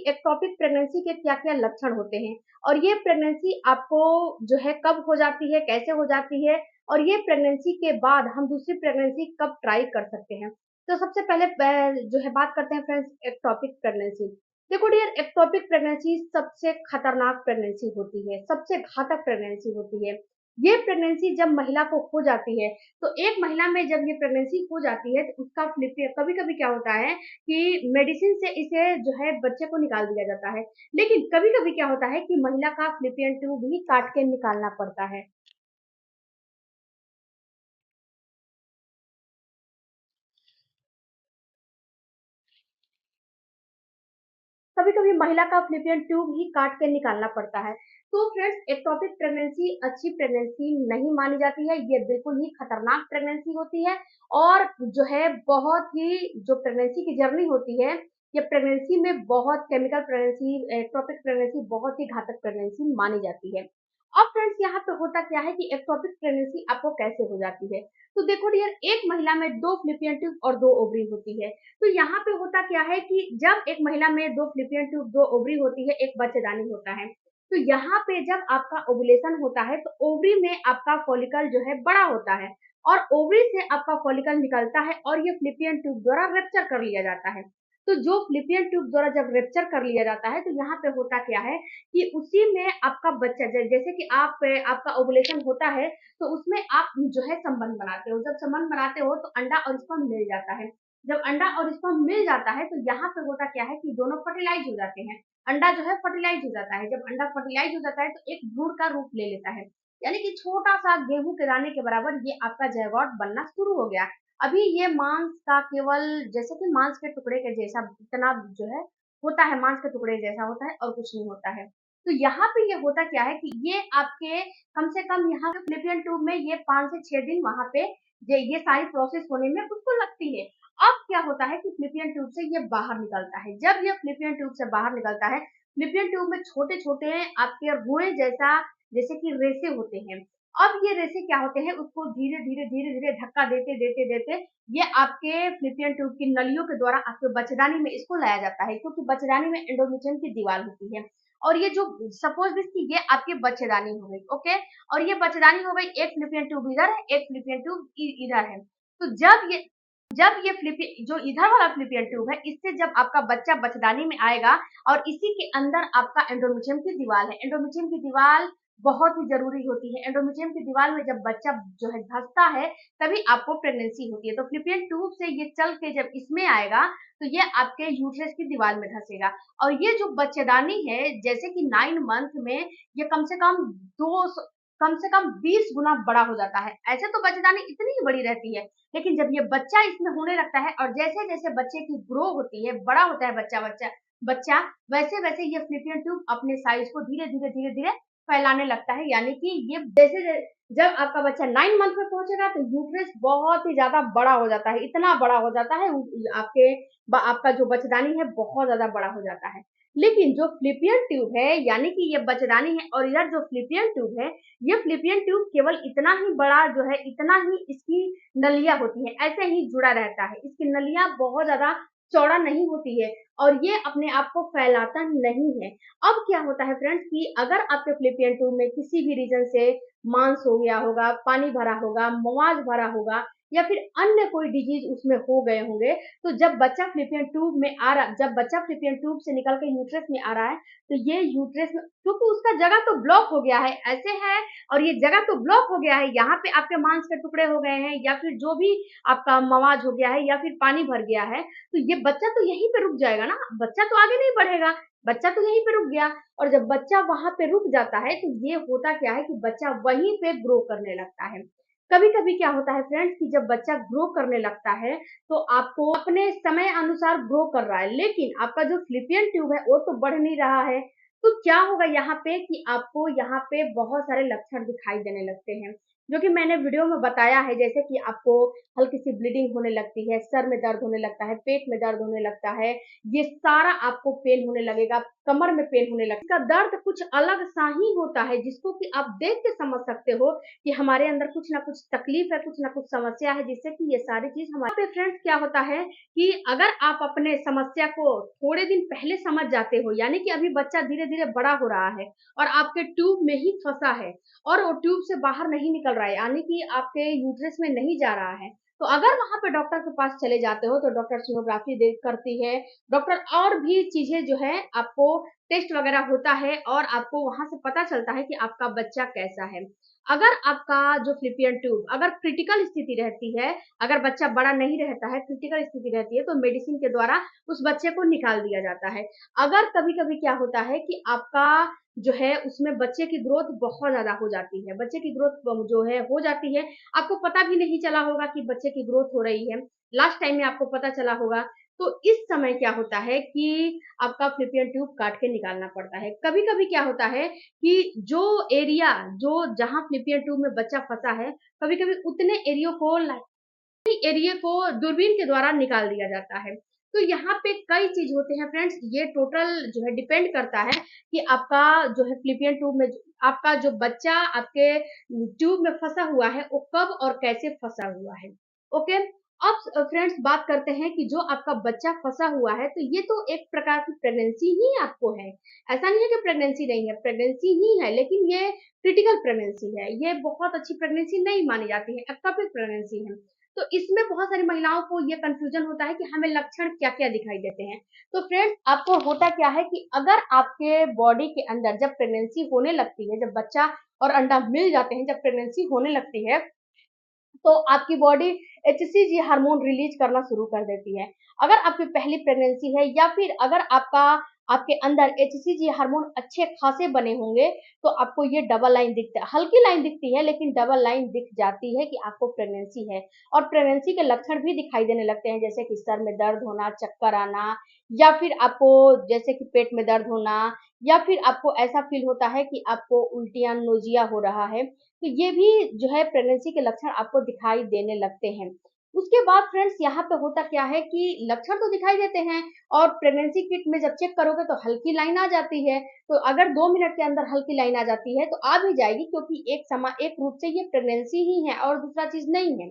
Ectopic pregnancy के क्या-क्या लक्षण होते हैं और ये प्रेगनेंसी आपको जो है कब हो जाती है, कैसे हो जाती है और ये प्रेगनेंसी के बाद हम दूसरी प्रेगनेंसी कब ट्राई कर सकते हैं। तो सबसे पहले जो है बात करते हैं फ्रेंड्स एक्टोपिक प्रेगनेंसी। देखो डियर, एक्टोपिक प्रेगनेंसी सबसे खतरनाक प्रेगनेंसी होती है, सबसे घातक प्रेगनेंसी होती है। ये प्रेगनेंसी जब महिला को हो जाती है, तो एक महिला में जब ये प्रेगनेंसी हो जाती है तो उसका कभी-कभी क्या होता है कि मेडिसिन से इसे जो है बच्चे को निकाल दिया जाता है। लेकिन कभी-कभी क्या होता है कि महिला का फ़्लैपियन ट्यूब भी काट के निकालना पड़ता है। कभी-कभी महिला का फ़्लैपियन ट्यूब ही काट के निकालना पड़ता है। तो फ्रेंड्स, एक्टोपिक प्रेगनेंसी अच्छी प्रेगनेंसी नहीं मानी जाती है, ये बिल्कुल ही खतरनाक प्रेगनेंसी होती है और जो है बहुत ही जो प्रेगनेंसी की जर्नी होती है, ये प्रेगनेंसी में बहुत केमिकल प्रेगनेंसी एक्टोपिक प्रेगनेंसी बहुत ही घातक प्रेगनेंसी मानी जाती है। अब फ्रेंड्स यहाँ पे होता क्या है कि एक्टोपिक प्रेगनेंसी आपको कैसे हो जाती है? तो देखो डियर, एक महिला में 2 फ़्लैपियन ट्यूब और 2 ओवरी होती है। तो यहाँ पे होता क्या है कि जब एक महिला में 2 फ़्लैपियन ट्यूब, 2 ओवरी होती है, 1 बच्चेदानी होता है। तो यहाँ पे जब आपका ओव्यूलेशन होता है तो ओवरी में आपका फॉलिकल जो है बड़ा होता है और ओवरी से आपका फॉलिकल निकलता है और ये फ़्लैपियन ट्यूब द्वारा रप्चर कर लिया जाता है। तो जो फ़्लैपियन ट्यूब द्वारा जब रप्चर कर लिया जाता है तो यहाँ पे होता क्या है कि उसी में आपका बच्चा जैसे कि आपका ओव्यूलेशन होता है तो उसमें आप जो है संबंध बनाते हो। जब संबंध बनाते हो तो अंडा और स्पर्म मिल जाता है। जब अंडा और स्पर्म मिल जाता है तो यहाँ पे होता क्या है कि दोनों फर्टिलाइज हो जाते हैं। अंडा जो है फर्टिलाइज हो जाता है। जब अंडा फर्टिलाइज हो जाता है तो एक भ्रूण का रूप ले लेता है। यानी कि छोटा सा गेहूं के दाने के बराबर ये आपका ज़ैगोट बनना शुरू हो गया। अभी ये मांस का केवल जैसे कि मांस के टुकड़े के जैसा इतना जो है होता है, मांस के टुकड़े जैसा होता है और कुछ नहीं होता है। तो यहाँ पे ये होता क्या है कि ये आपके कम से कम यहाँ पे फ़्लैपियन ट्यूब में ये 5 से 6 दिन वहाँ पे ये सारी प्रोसेस होने में उसको लगती है। अब क्या होता है कि फ़्लैपियन ट्यूब से ये बाहर निकलता है। जब ये फ़्लैपियन ट्यूब से बाहर निकलता है, फ़्लैपियन ट्यूब में छोटे-छोटे आपके रुएँ जैसा जैसे कि रेशे होते हैं। अब ये रेशे क्या होते हैं, उसको धीरे-धीरे, धीरे-धीरे धक्का देते-देते-देते ये आपके फ़्लैपियन ट्यूब की नलियों के द्वारा आपके बच्चेदानी में इसको लाया जाता है, क्योंकि बच्चेदानी में एंडोमेट्रियम की दीवार होती है। और ये जो सपोज दिस कि ये आपकी बच्चेदानी हो गई, ओके? और ये बच्चेदानी हो गई, एक फ़्लैपियन ट्यूब इधर है, एक फ़्लैपियन ट्यूब इधर है। तो जब ये फ्लिपि जो इधर वाला फ़्लैपियन ट्यूब है, इससे जब आपका बच्चा बच्चेदानी में आएगा और इसी के अंदर आपका एंडोमेट्रियम की दीवार है। एंडोमेट्रियम की दीवार बहुत ही ज़रूरी होती है। एंडोमेट्रियम की दीवार में जब बच्चा जो है धँसता है, तभी आपको प्रेगनेंसी होती है। तो फ़्लैपियन ट्यूब से ये चल के जब इसमें आएगा, तो ये आपके यूट्रस की दीवार में धँसेगा और ये जो बच्चेदानी है, जैसे कि 9 मंथ में ये कम से कम 20 गुना बड़ा हो जाता है। ऐसे तो बच्चेदानी इतनी ही बड़ी रहती है, लेकिन जब ये बच्चा इसमें होने लगता है और जैसे-जैसे बच्चे की ग्रो होती है, बड़ा होता है बच्चा, वैसे-वैसे ये फ़्लैपियन ट्यूब अपने साइज़ को धीरे-धीरे, धीरे-धीरे फैलाने लगता है। यानी कि ये जैसे जब आपका बच्चा 9 मंथ में पहुँचेगा तो यूट्रस बहुत ही ज़्यादा बड़ा हो जाता है, इतना बड़ा हो जाता है आपका जो बच्चेदानी है बहुत ज़्यादा बड़ा हो जाता है। लेकिन जो फ़्लैपियन ट्यूब है, यानी कि ये बच्चेदानी है और इधर जो फ़्लैपियन ट्यूब है, ये फ़्लैपियन ट्यूब केवल इतना ही बड़ा जो है, इतना ही इसकी नलियाँ होती हैं, ऐसे ही जुड़ा रहता है। इसकी नलियाँ बहुत ज़्यादा चौड़ा नहीं होती है और ये अपने आप को फैलाता नहीं है। अब क्या होता है फ्रेंड्स कि अगर आपके फ़्लैपियन ट्यूब में किसी भी रीज़न से मांस हो गया होगा, पानी भरा होगा, मवाज भरा होगा या फिर अन्य कोई डिज़ीज़ उसमें हो गए होंगे, तो जब बच्चा फ़्लैपियन ट्यूब से निकल के यूट्रस में आ रहा है, तो ये यूट्रस में क्योंकि उसका जगह तो ब्लॉक हो गया है, ऐसे है और ये जगह तो ब्लॉक हो गया है, यहाँ पे आपके मांस के टुकड़े हो गए हैं या फिर जो भी आपका मवाज हो गया है या फिर पानी भर गया है, तो ये बच्चा तो यहीं पे रुक जाएगा ना, बच्चा तो आगे नहीं बढ़ेगा, बच्चा तो यहीं पे रुक गया और जब बच्चा वहाँ पे रुक जाता है, तो ये होता क्या है कि बच्चा वहीं पे ग्रो करने लगता है। कभी-कभी क्या होता है फ्रेंड्स कि जब बच्चा ग्रो करने लगता है, तो आपको अपने समय अनुसार ग्रो कर रहा है, लेकिन आपका जो फ़्लैपियन ट्यूब है, वो तो बढ़ नहीं रहा है। तो क्या होगा यहाँ पे कि आपको यहाँ पे बहुत सारे लक्षण दिखाई देने लगते हैं, जो कि मैंने वीडियो में बताया है, जैसे कि आपको हल्की सी ब्लीडिंग होने लगती है, सर में दर्द होने लगता है, पेट में दर्द होने लगता है, ये सारा आपको पेन होने लगेगा, कमर में पेन होने लगेगा। इसका दर्द कुछ अलग सा ही होता है जिसको कि आप देख के समझ सकते हो कि हमारे अंदर कुछ ना कुछ तकलीफ है, कुछ ना कुछ समस्या है, जिससे कि ये सारी चीज हमारे फ्रेंड्स क्या होता है कि अगर आप अपने समस्या को थोड़े दिन पहले समझ जाते हो, यानी कि अभी बच्चा धीरे धीरे बड़ा हो रहा है और आपके ट्यूब में ही फंसा है और वो ट्यूब से बाहर नहीं निकल रहा है, यानी कि आपके यूट्रस में नहीं जा रहा है, तो अगर वहां पे डॉक्टर के पास चले जाते हो तो डॉक्टर सोनोग्राफी देख करती है, डॉक्टर और भी चीजें जो है आपको टेस्ट वगैरह होता है और आपको वहां से पता चलता है कि आपका बच्चा कैसा है। अगर आपका जो फ्लिपियन ट्यूब अगर क्रिटिकल स्थिति रहती है, अगर बच्चा बड़ा नहीं रहता है, क्रिटिकल स्थिति रहती है, तो मेडिसिन के द्वारा उस बच्चे को निकाल दिया जाता है। अगर कभी कभी क्या होता है कि आपका जो है उसमें बच्चे की ग्रोथ बहुत ज्यादा हो जाती है, बच्चे की ग्रोथ जो है हो जाती है, आपको पता भी नहीं चला होगा कि बच्चे की ग्रोथ हो रही है, लास्ट टाइम में आपको पता चला होगा, तो इस समय क्या होता है कि आपका फ्लिपियन ट्यूब काट के निकालना पड़ता है। कभी कभी क्या होता है कि जो एरिया जो जहां फ्लिपियन ट्यूब में बच्चा फंसा है, कभी कभी उतने एरिया को दूरबीन के द्वारा निकाल दिया जाता है। तो यहाँ पे कई चीज होते हैं फ्रेंड्स, ये टोटल जो है डिपेंड करता है कि आपका जो है फ्लिपियन ट्यूब में आपका जो बच्चा आपके ट्यूब में फंसा हुआ है वो कब और कैसे फंसा हुआ है। ओके, अब फ्रेंड्स बात करते हैं कि जो आपका बच्चा फंसा हुआ है, तो ये तो एक प्रकार की प्रेगनेंसी ही आपको है, ऐसा नहीं है कि प्रेगनेंसी नहीं है, प्रेगनेंसी ही है, लेकिन ये क्रिटिकल प्रेगनेंसी है, ये बहुत अच्छी प्रेगनेंसी नहीं मानी जाती है, एक्टोपिक प्रेगनेंसी है। तो इसमें बहुत सारी महिलाओं को ये कंफ्यूजन होता है कि हमें लक्षण क्या क्या दिखाई देते हैं। तो फ्रेंड्स आपको होता क्या है कि अगर आपके बॉडी के अंदर जब प्रेगनेंसी होने लगती है, जब बच्चा और अंडा मिल जाते हैं, जब प्रेगनेंसी होने लगती है, तो आपकी बॉडी एचसीजी हार्मोन रिलीज करना शुरू कर देती है। अगर आपकी पहली प्रेगनेंसी है या फिर अगर आपके अंदर एचसीजी हार्मोन अच्छे खासे बने होंगे, तो आपको ये डबल लाइन दिखता है, हल्की लाइन दिखती है लेकिन डबल लाइन दिख जाती है कि आपको प्रेगनेंसी है। और प्रेगनेंसी के लक्षण भी दिखाई देने लगते हैं, जैसे कि सर में दर्द होना, चक्कर आना, या फिर आपको जैसे कि पेट में दर्द होना, या फिर आपको ऐसा फील होता है कि आपको उल्टियां नोजिया हो रहा है, तो ये भी जो है प्रेगनेंसी के लक्षण आपको दिखाई देने लगते हैं। उसके बाद फ्रेंड्स यहाँ पे होता क्या है कि लक्षण तो दिखाई देते हैं और प्रेगनेंसी किट में जब चेक करोगे तो हल्की लाइन आ जाती है, तो अगर 2 मिनट के अंदर हल्की लाइन आ जाती है तो आ भी जाएगी, क्योंकि एक रूप से ये प्रेगनेंसी ही है और दूसरा चीज नहीं है।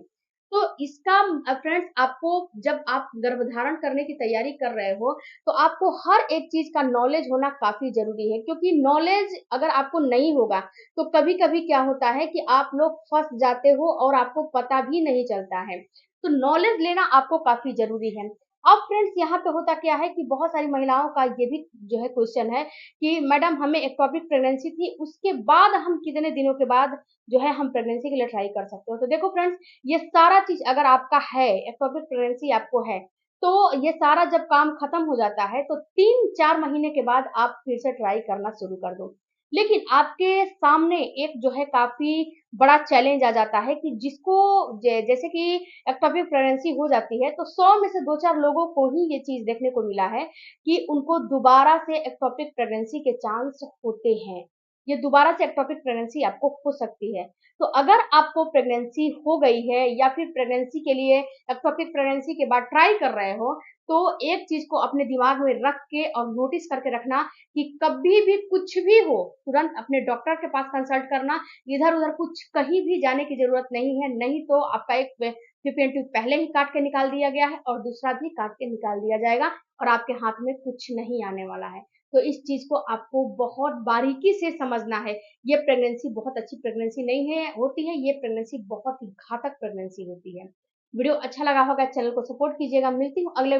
तो इसका फ्रेंड्स आपको जब आप गर्भधारण करने की तैयारी कर रहे हो, तो आपको हर एक चीज का नॉलेज होना काफी जरूरी है, क्योंकि नॉलेज अगर आपको नहीं होगा तो कभी कभी क्या होता है कि आप लोग फंस जाते हो और आपको पता भी नहीं चलता है। तो नॉलेज लेना आपको काफी जरूरी है। अब फ्रेंड्स यहाँ पे होता क्या है कि बहुत सारी महिलाओं का ये भी जो है क्वेश्चन है कि मैडम हमें एक्टोपिक प्रेगनेंसी थी, उसके बाद हम कितने दिनों के बाद जो है हम प्रेगनेंसी के लिए ट्राई कर सकते हो। तो देखो फ्रेंड्स, ये सारा चीज अगर आपका है, एक्टोपिक प्रेगनेंसी आपको है, तो ये सारा जब काम खत्म हो जाता है तो 3-4 महीने के बाद आप फिर से ट्राई करना शुरू कर दो। लेकिन आपके सामने एक जो है काफी बड़ा चैलेंज आ जाता है कि जिसको जैसे कि एक्टोपिक प्रेगनेंसी हो जाती है, तो 100 में से 2-4 लोगों को ही ये चीज देखने को मिला है कि उनको दोबारा से एक्टोपिक प्रेगनेंसी के चांस होते हैं। ये दोबारा से एक्टोपिक प्रेगनेंसी आपको हो सकती है। तो अगर आपको प्रेगनेंसी हो गई है या फिर प्रेगनेंसी के लिए एक्टोपिक प्रेगनेंसी के बाद ट्राई कर रहे हो, तो एक चीज को अपने दिमाग में रख के और नोटिस करके रखना कि कभी भी कुछ भी हो तुरंत अपने डॉक्टर के पास कंसल्ट करना, इधर उधर कुछ कहीं भी जाने की जरूरत नहीं है, नहीं तो आपका एक फ्लिपियन ट्यूब पहले ही काट के निकाल दिया गया है और दूसरा भी काट के निकाल दिया जाएगा और आपके हाथ में कुछ नहीं आने वाला है। तो इस चीज को आपको बहुत बारीकी से समझना है। ये प्रेगनेंसी बहुत अच्छी प्रेगनेंसी नहीं है होती है, ये प्रेगनेंसी बहुत ही घातक प्रेगनेंसी होती है। वीडियो अच्छा लगा होगा, चैनल को सपोर्ट कीजिएगा। मिलती हूँ अगले